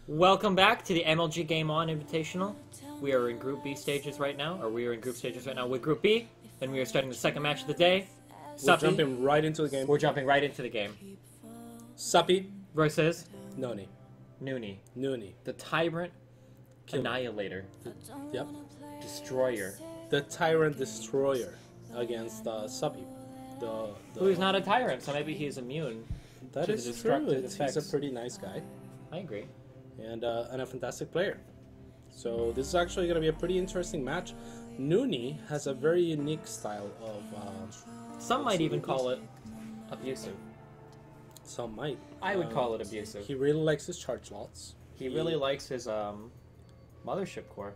Welcome back to the MLG GameOn Invitational. We are in Group B stages right now, or we are in group stages right now with Group B, and we are starting the second match of the day. We're jumping right into the game. We're jumping right into the game. Suppy Versus Nony. Nony. The Tyrant Annihilator. Yep. Destroyer. The Tyrant Destroyer against Suppy. Who's not a tyrant, so maybe he's immune That to the is true. destructive He's effects. a pretty nice guy. I agree. And a fantastic player. So this is actually going to be a pretty interesting match. Nony has a very unique style of... Some might even call it abusive. Some might. I would call it abusive. He really likes his charge lots. He really likes his mothership core.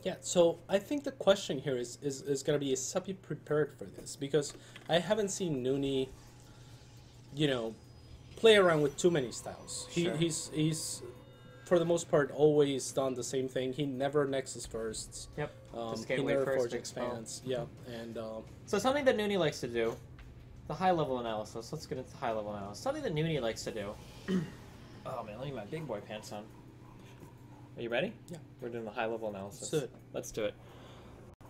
Yeah, so I think the question here is going to be, is Suppy prepared for this? Because I haven't seen Nony, play around with too many styles. Sure. He's for the most part always done the same thing. He never Nexus firsts. Yep. Just He gateway never first Forge and expands. Yeah, and So something that Nony likes to do, the high-level analysis. Let's get into the high-level analysis. Something that Nony likes to do. Oh man, let me get my big boy pants on. Are you ready? Yeah. We're doing the high-level analysis. Let's do it. Let's do it.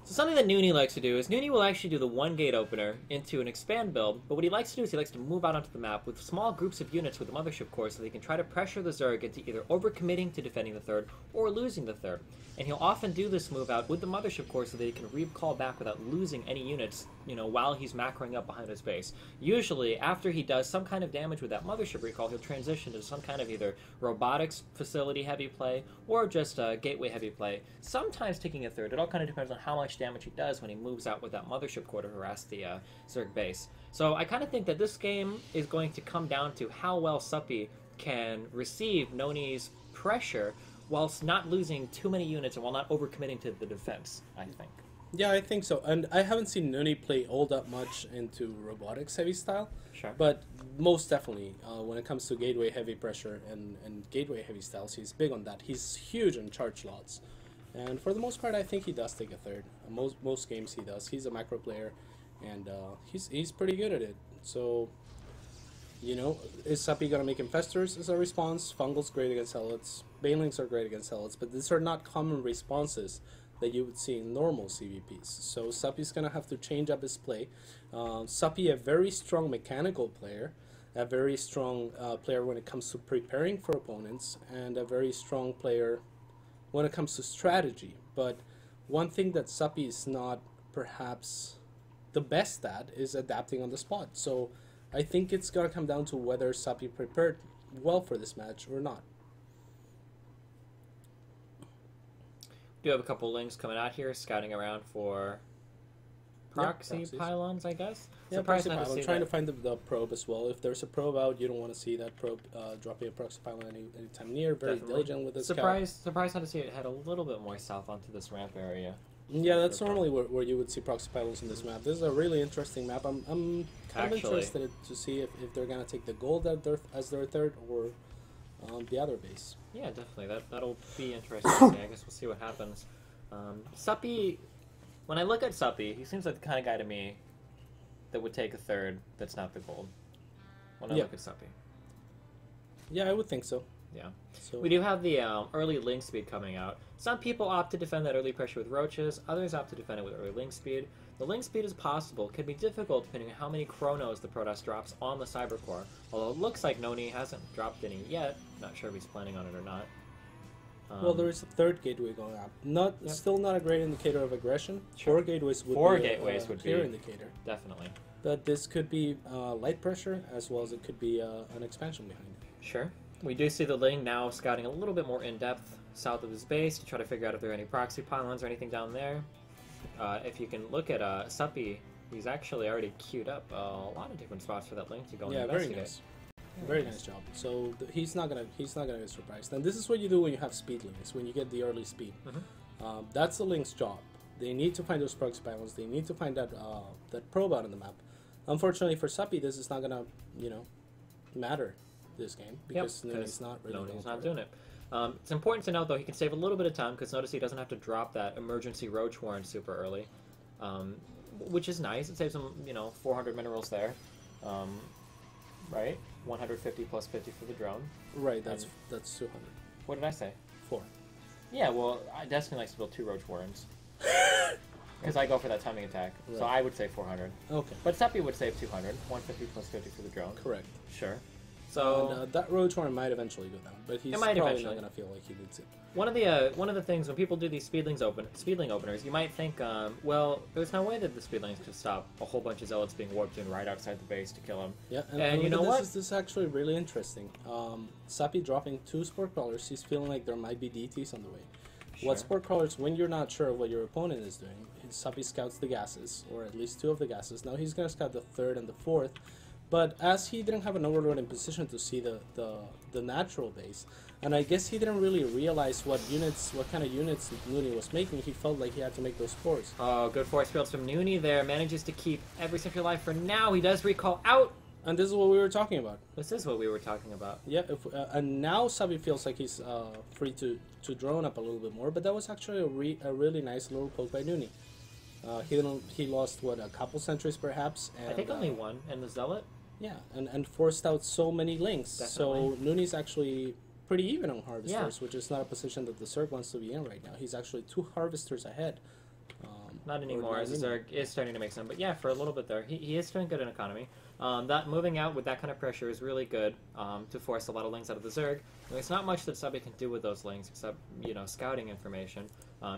So something that Nony likes to do is Nony will actually do the one gate opener into an expand build, but what he likes to do is he likes to move out onto the map with small groups of units with the mothership core so they can try to pressure the Zerg into either overcommitting to defending the third or losing the third. And he'll often do this move out with the mothership core so that he can recall back without losing any units, while he's macroing up behind his base. Usually, after he does some kind of damage with that mothership recall, he'll transition to some kind of either robotics facility heavy play or just gateway heavy play, sometimes taking a third. It all kind of depends on how much damage he does when he moves out with that mothership core to harass the Zerg base. So I kind of think that this game is going to come down to how well Suppy can receive Nony's pressure whilst not losing too many units and while not overcommitting to the defense, I think. yeah, I think so. And I haven't seen Nony play all that much into robotics heavy style. Sure. But most definitely, when it comes to gateway heavy pressure and gateway heavy styles, he's big on that. He's huge on charge lots. And for the most part, I think he does take a third. Most games he does. He's a macro player, and he's pretty good at it. So, is Suppy going to make Infestors as a response? Fungal's great against Helots. Banelings are great against Helots, but these are not common responses that you would see in normal CVPs. So Suppy's going to have to change up his play. Suppy, a very strong mechanical player, a very strong player when it comes to preparing for opponents, and a very strong player when it comes to strategy. But one thing that Suppy is not perhaps the best at is adapting on the spot. So I think it's going to come down to whether Suppy prepared well for this match or not. Do have a couple links coming out here, scouting around for proxy pylons, I guess. Yeah, proxy pylon. I'm trying to find the probe as well. If there's a probe out, you don't want to see that probe dropping a proxy pylon anytime near. Very diligent with this. Surprised not to see it head a little bit more south onto this ramp area. Yeah, that's normally where you would see proxy pylons in this map. This is a really interesting map. I'm kind of interested to see if they're gonna take the gold as their third or the other base. Yeah, definitely. That'll be interesting to see. I guess we'll see what happens. Suppy, when I look at Suppy, he seems like the kind of guy to me that would take a third that's not the gold. When I look at Suppy. Yeah, I would think so. Yeah. So We do have the early link speed coming out. Some people opt to defend that early pressure with roaches, others opt to defend it with early link speed. The link speed is possible, can be difficult depending on how many chronos the Protoss drops on the Cybercore, although it looks like Nony hasn't dropped any yet. Not sure if he's planning on it or not. Well, there is a third gateway going up. Still not a great indicator of aggression. Sure. Four gateways would be a clear indicator. Definitely. But this could be light pressure as well as it could be an expansion behind it. Sure. We do see the Ling now scouting a little bit more in-depth south of his base to try to figure out if there are any proxy pylons or anything down there. If you can look at Suppy, he's actually already queued up a lot of different spots for that Ling to go and investigate. Very nice. Very nice job. So he's not gonna get surprised. And this is what you do when you have speed links, when you get the early speed. That's the link's job. They need to find those proxy pylons. They need to find that probe out on the map. Unfortunately for Suppy, this is not gonna matter this game because Nony's not really. He's not doing it. It's important to note though he can save a little bit of time because notice he doesn't have to drop that emergency roach warrant super early, which is nice. It saves him 400 minerals there. Right? 150 plus 50 for the drone. Right, that's 200. What did I say? 4. Yeah, well, Destiny likes to build 2 Roach Warrens. Because I go for that timing attack. Right. So I would say 400. Okay. But Suppy would save 200. 150 plus 50 for the drone. Correct. Sure. So And, that Roach Warren might eventually go down, but he's might probably eventually. not going to feel like he needs it. one of the things when people do these speedling openers, you might think, well, there's no way that the speedlings could stop a whole bunch of zealots being warped in right outside the base to kill him. Yeah, And you know what? This is actually really interesting. Suppy dropping 2 Sport Crawlers, he's feeling like there might be DTs on the way. Sure. What Sport Crawlers, when you're not sure of what your opponent is doing, Suppy scouts the gases, or at least 2 of the gases. Now he's going to scout the 3rd and the 4th, but as he didn't have an Overlord in position to see the natural base, and I guess he didn't really realize what kind of units Nony was making, he felt like he had to make those spores. Oh, good force fields from Nony there. Manages to keep every sentry alive for now. He does recall out. And this is what we were talking about. This is what we were talking about. Yeah, and now Suppy feels like he's free to drone up a little bit more, but that was actually a really nice little poke by Nony. He lost, what, a couple sentries perhaps? And, I think only one, and the Zealot? Yeah, and forced out so many links. Definitely. So Nony's actually pretty even on Harvesters, which is not a position that the Zerg wants to be in right now. He's actually 2 Harvesters ahead. Not anymore, as the Zerg is starting to make some, but yeah, for a little bit there. He is doing good in economy. That moving out with that kind of pressure is really good to force a lot of links out of the Zerg. There's not much that Suppy can do with those links except, scouting information.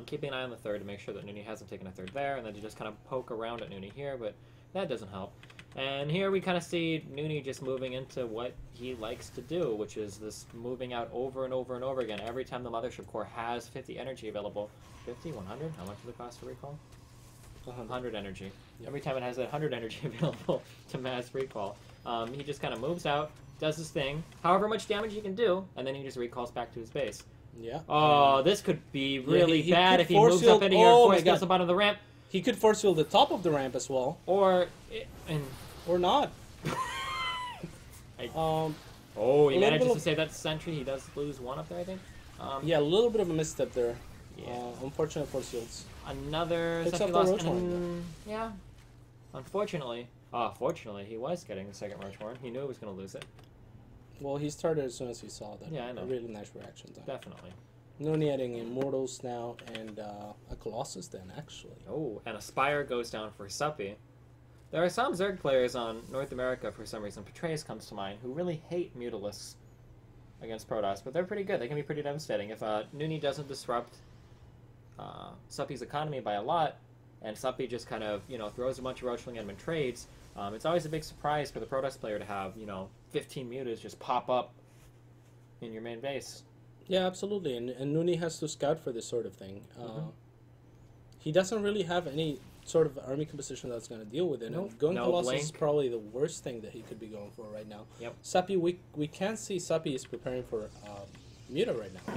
Keeping an eye on the 3rd to make sure that Nony hasn't taken a 3rd there, and then to just kind of poke around at Nony here, but that doesn't help. And here we kind of see Nony just moving into what he likes to do, which is this moving out over and over and over again. Every time the Mothership Core has 50 energy available. 50? 100? How much does it cost to recall? 100 energy. Yep. Every time it has 100 energy available to mass recall, he just kind of moves out, does his thing, however much damage he can do, and then he just recalls back to his base. Yeah. Oh, this could be really he bad could if he force moves field- up into your force my fields God. at the bottom of the ramp. He could force field the top of the ramp as well. Or not. Oh, he a little manages bit to save that sentry. He does lose 1 up there, I think. Yeah, a little bit of a misstep there. Yeah. Unfortunate force fields. Another Picks sentry up the lost. Roach And, yeah. Unfortunately. Fortunately, he was getting the 2nd Roach Horn. He knew he was going to lose it. Well, he started as soon as he saw that. Yeah, I know. A really nice reaction time. Definitely. Nony adding Immortals now, and a Colossus then, actually. Oh, and a Spire goes down for Suppy. There are some Zerg players on North America, for some reason, Patreus comes to mind, who really hate Mutalisks against Protoss, but they're pretty good. They can be pretty devastating. If Nony doesn't disrupt Suppy's economy by a lot, and Suppy just kind of, throws a bunch of Roachling Edmund trades, it's always a big surprise for the Protoss player to have, 15 mutas just pop up in your main base. Yeah, absolutely, and Nony has to scout for this sort of thing. He doesn't really have any sort of army composition that's going to deal with it. Nope. And going No Colossus blink. is probably the worst thing that he could be going for right now. Yep. Suppy, we can't see Suppy is preparing for Muta right now.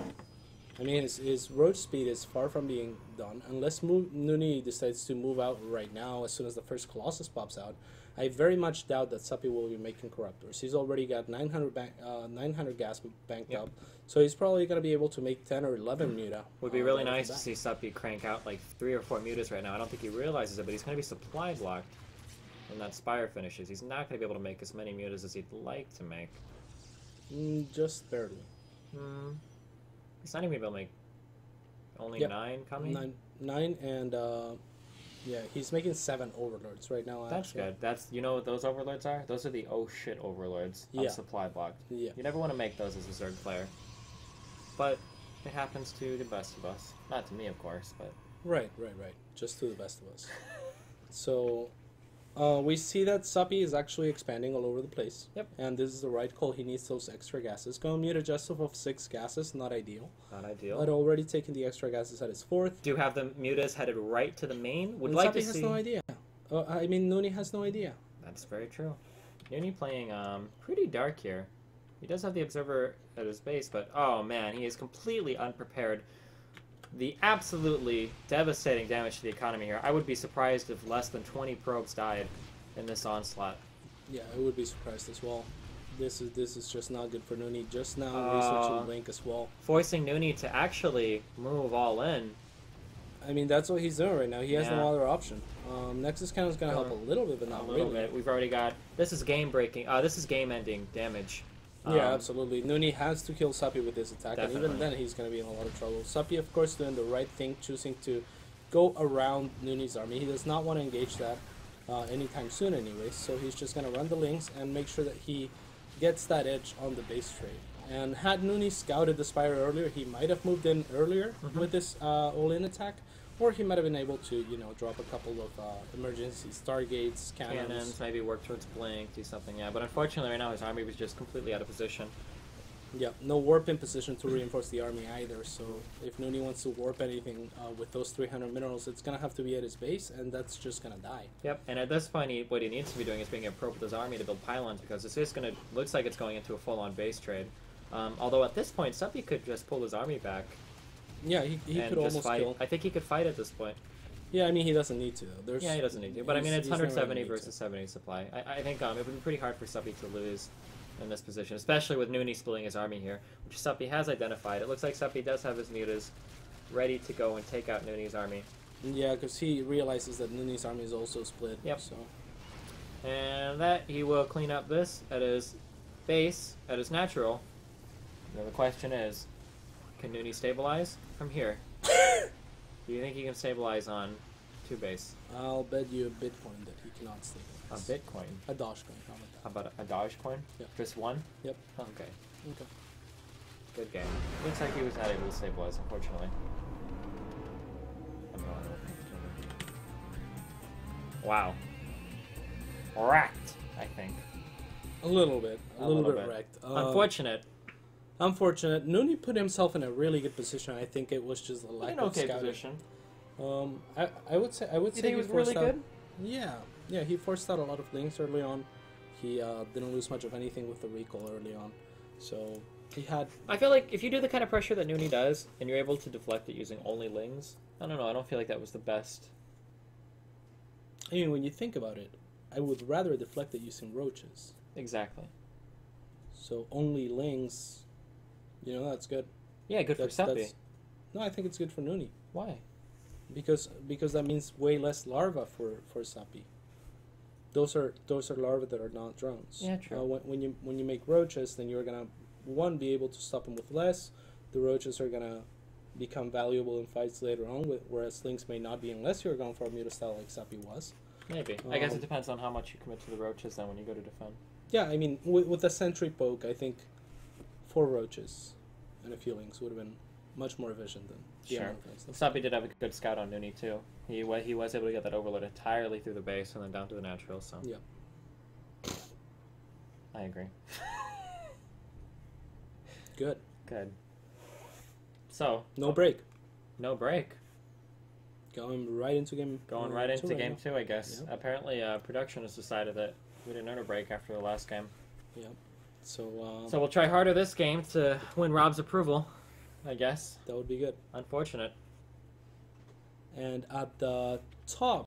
I mean, his road speed is far from being done. Unless Nony decides to move out right now as soon as the first Colossus pops out, I very much doubt that Suppy will be making Corruptors. He's already got 900 gas banked up, so he's probably going to be able to make 10 or 11 Muta. Would be really nice to see Suppy crank out like 3 or 4 mutas right now. I don't think he realizes it, but he's going to be supply blocked when that Spire finishes. He's not going to be able to make as many mutas as he'd like to make. Just barely. He's not even able to make only 9 coming? 9 and yeah, he's making 7 Overlords right now. That's actually. good. That's what those Overlords are? Those are the oh shit Overlords on Yeah. supply blocked. Yeah. You never want to make those as a Zerg player. But it happens to the best of us. Not to me, of course, but... Right. Just to the best of us. So, we see that Suppy is actually expanding all over the place. Yep. And this is the right call. He needs those extra gases. Going Muta just off of 6 gases, not ideal. Not ideal. But already taking the extra gases at his 4th. Do you have the mutas headed right to the main? Would And like Suppy to has see... no idea. I mean, Nony has no idea. That's very true. Nony playing pretty dark here. He does have the Observer at his base, but oh man, he is completely unprepared. The absolutely devastating damage to the economy here. I would be surprised if less than 20 probes died in this onslaught. Yeah, I would be surprised as well. This is just not good for Nony. Just now researching Link as well. Forcing Nony to actually move all in. I mean, that's what he's doing right now. He has Yeah. no other option. Nexus Cannon is going to help a little bit, but not A little really. bit. We've already got... This is game breaking. This is game ending damage Yeah, absolutely. Nony has to kill Suppy with his attack, and Definitely. even then he's going to be in a lot of trouble. Suppy, of course, doing the right thing, choosing to go around Nony's army. He does not want to engage that anytime soon anyways, so he's just going to run the links and make sure that he gets that edge on the base trade. And had Nony scouted the Spire earlier, he might have moved in earlier with this all-in attack, or he might have been able to, you know, drop a couple of emergency stargates, cannons. Maybe work towards Blink, do something, yeah. But unfortunately right now his army was just completely out of position. Yeah, no warp in position to reinforce the army either, so if Nony wants to warp anything with those 300 minerals, it's going to have to be at his base, and that's just going to die. Yep, and at this point, what he needs to be doing is being appropriate with his army to build pylons, because this is going to, looks like it's going into a full-on base trade. Although at this point, Suppy could just pull his army back. Yeah, he could almost fight. kill. I think he could fight at this point. Yeah, I mean, he doesn't need to, though. Yeah, he doesn't need to, but I mean, it's 170 versus 70 supply. I think it would be pretty hard for Suppy to lose in this position, especially with Nony splitting his army here, which Suppy has identified. It looks like Suppy does have his mutas ready to go and take out Nony's army. Yeah, because he realizes that Nony's army is also split. Yep. So. And that he will clean up this at his base, at his natural. Now the question is, can Nony stabilize from here? Do you think he can stabilize on 2 base? I'll bet you a Bitcoin that he cannot A stabilize. Bitcoin? A Dogecoin, how about that? How about a Dogecoin? Yep. Just one? Yep. Okay. Okay. Good game. Looks like he was not able to stabilize, unfortunately. Wow. Wrecked, I think. A little bit. A little bit wrecked. Unfortunate. Unfortunate. Nony put himself in a really good position. I think it was just a lack of scouting. Position. I would say You think he was really good? Yeah, yeah. He forced out a lot of links early on. He didn't lose much of anything with the recall early on, so he had. I feel like if you do the kind of pressure that Nony does, and you're able to deflect it using only lings, I don't know. I don't feel like that was the best. I mean, when you think about it, I would rather deflect it using roaches. Exactly. So only lings, you know, that's good. Yeah, good for Suppy. No, I think it's good for Nony. Why? Because that means way less larva for Suppy. Those are larvae that are not drones. Yeah, true. When you make roaches, then you're gonna be able to stop them with less. The roaches are gonna become valuable in fights later on, whereas lings may not be unless you're going for a mutastyle like Suppy was. Maybe. I guess it depends on how much you commit to the roaches then when you go to defend. Yeah, I mean, with a sentry poke, I think 4 roaches and a few lings would have been much more efficient than the Sure. amount of lings. Suppy did have a good scout on Nony too. He was able to get that overload entirely through the base and then down to the natural, so... Yeah. I agree. Good. Good. So... No break. No break. Going right into game. Going right into game now. 2, I guess. Yep. Apparently, production has decided that we didn't earn a break after the last game. Yep. So So we'll try harder this game to win Rob's approval, I guess. that would be good. Unfortunate. And at the top